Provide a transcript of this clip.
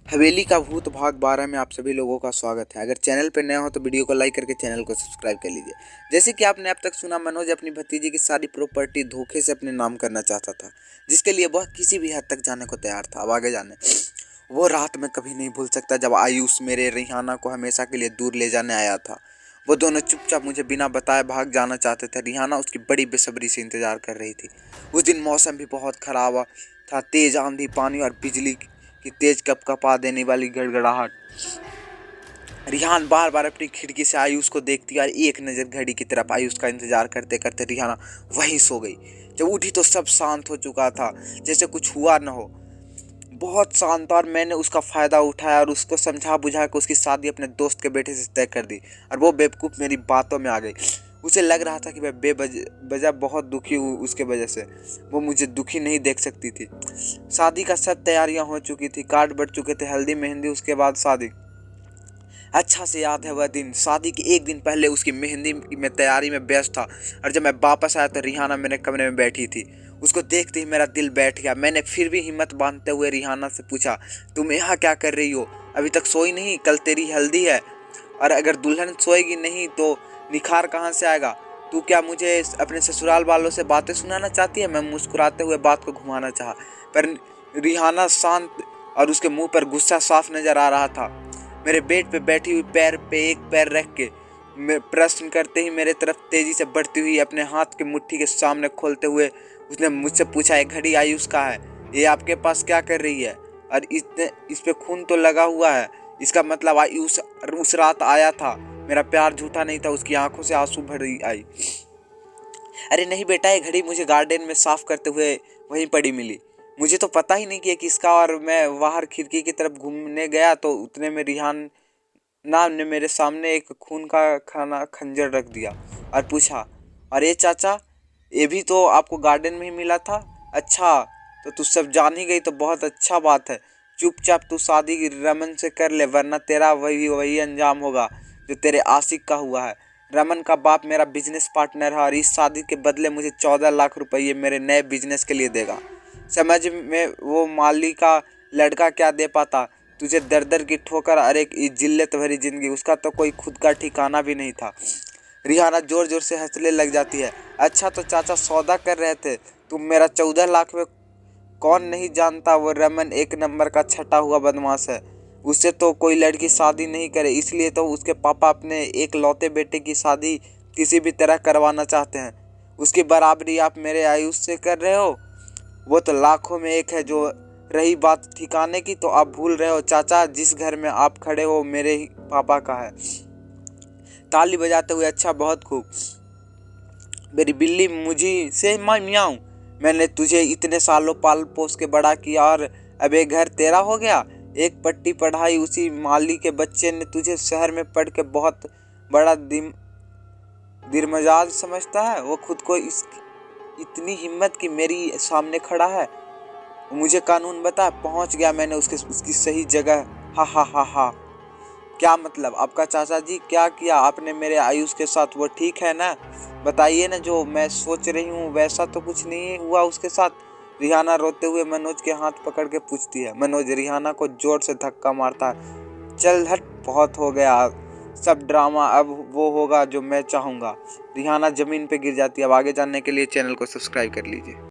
हवेली का भूत भाग 12 में आप सभी लोगों का स्वागत है। अगर चैनल पर नए हो तो वीडियो को लाइक करके चैनल को सब्सक्राइब कर लीजिए। जैसे कि आपने अब तक सुना, मनोज अपनी भतीजी की सारी प्रॉपर्टी धोखे से अपने नाम करना चाहता था, जिसके लिए वह किसी भी हद तक जाने को तैयार था। अब आगे जाने वो रात में कभी नहीं भूल सकता जब आयुष मेरे रिहाना को हमेशा के लिए दूर ले जाने आया था। वो दोनों चुपचाप मुझे बिना बताए भाग जाना चाहते थे। रिहाना उसकी बड़ी बेसब्री से इंतजार कर रही थी। उस दिन मौसम भी बहुत खराब था। तेज आंधी, पानी और बिजली की तेज कपकपा देने वाली गड़गड़ाहट। रिहान बार बार अपनी खिड़की से आयुष को देखती और एक नज़र घड़ी की तरफ। आयुष का इंतजार करते करते रिहाना वहीं सो गई। जब उठी तो सब शांत हो चुका था, जैसे कुछ हुआ न हो। बहुत शांत। और मैंने उसका फ़ायदा उठाया और उसको समझा बुझा के उसकी शादी अपने दोस्त के बेटे से तय कर दी। और वो बेवकूफ़ मेरी बातों में आ गई। उसे लग रहा था कि मैं बेवजह बहुत दुखी हूँ उसके वजह से। वो मुझे दुखी नहीं देख सकती थी। शादी का सब तैयारियां हो चुकी थी, कार्ड बढ़ चुके थे, हल्दी मेहंदी, उसके बाद शादी। अच्छा से याद है वह दिन। शादी के एक दिन पहले उसकी मेहंदी में तैयारी में व्यस्त था और जब मैं वापस आया तो रिहाना मेरे कमरे में बैठी थी। उसको देखते ही मेरा दिल बैठ गया। मैंने फिर भी हिम्मत बांधते हुए रिहाना से पूछा, तुम यहाँ क्या कर रही हो? अभी तक सोई नहीं? कल तेरी हल्दी है और अगर दुल्हन सोएगी नहीं तो निखार कहाँ से आएगा? तू क्या मुझे अपने ससुराल वालों से बातें सुनाना चाहती है? मैं मुस्कुराते हुए बात को घुमाना चाहा, पर रिहाना शांत और उसके मुंह पर गुस्सा साफ नजर आ रहा था। मेरे बेड पे बैठी हुई पैर पे एक पैर रख के प्रश्न करते ही मेरे तरफ तेजी से बढ़ती हुई अपने हाथ के मुट्ठी के सामने खोलते हुए उसने मुझसे पूछा, एक घड़ी आयुष का है, ये आपके पास क्या कर रही है? और इस पे खून तो लगा हुआ है। इसका मतलब आयुष उस रात आया था। मेरा प्यार झूठा नहीं था। उसकी आंखों से आंसू भर आई। अरे नहीं बेटा, ये घड़ी मुझे गार्डन में साफ करते हुए वहीं पड़ी मिली। मुझे तो पता ही नहीं कि किसका। और मैं बाहर खिड़की की तरफ घूमने गया तो उतने में रिहान नाम ने मेरे सामने एक खून का खाना खंजर रख दिया और पूछा, अरे चाचा, ये भी तो आपको गार्डन में ही मिला था? अच्छा, तो तू सब जान ही गई तो बहुत अच्छा बात है। चुपचाप तू शादी रमन से कर ले, वरना तेरा वही अंजाम होगा जो तेरे आशिक का हुआ है। रमन का बाप मेरा बिजनेस पार्टनर है और इस शादी के बदले मुझे 14 लाख रुपये मेरे नए बिजनेस के लिए देगा। समझ में वो माली का लड़का क्या दे पाता तुझे? दर दर की ठोकर और एक जिल्लत भरी जिंदगी। उसका तो कोई खुद का ठिकाना भी नहीं था। रिहाना जोर जोर से हंसने लग जाती है। अच्छा तो चाचा सौदा कर रहे थे तुम मेरा? 14 लाख में कौन नहीं जानता वो रमन एक नंबर का छटा हुआ बदमाश है। उससे तो कोई लड़की शादी नहीं करे, इसलिए तो उसके पापा अपने एक लौते बेटे की शादी किसी भी तरह करवाना चाहते हैं। उसकी बराबरी आप मेरे आयुष से कर रहे हो? वो तो लाखों में एक है। जो रही बात ठिकाने की, तो आप भूल रहे हो चाचा, जिस घर में आप खड़े हो मेरे ही पापा का है। ताली बजाते हुए, अच्छा बहुत खूब मेरी बिल्ली मुझी से मियाऊं। मैंने तुझे इतने सालों पाल पोस के बड़ा किया और अब ये घर तेरा हो गया। एक पट्टी पढ़ाई उसी माली के बच्चे ने तुझे शहर में पढ़ के बहुत बड़ा दिरमजाज समझता है। वो खुद को इतनी हिम्मत कि मेरी सामने खड़ा है। मुझे कानून बता। पहुंच गया मैंने उसकी सही जगह। हा हा हा हा। क्या मतलब? आपका चाचा जी क्या किया आपने मेरे आयुष के साथ? वो ठीक है ना? बताइए ना, जो मैं सोच रही हूँ वैसा तो कुछ नहीं हुआ उसके साथ? रिहाना रोते हुए मनोज के हाथ पकड़ के पूछती है। मनोज रिहाना को जोर से धक्का मारता है। चल हट, बहुत हो गया सब ड्रामा। अब वो होगा जो मैं चाहूँगा। रिहाना जमीन पे गिर जाती है। अब आगे जानने के लिए चैनल को सब्सक्राइब कर लीजिए।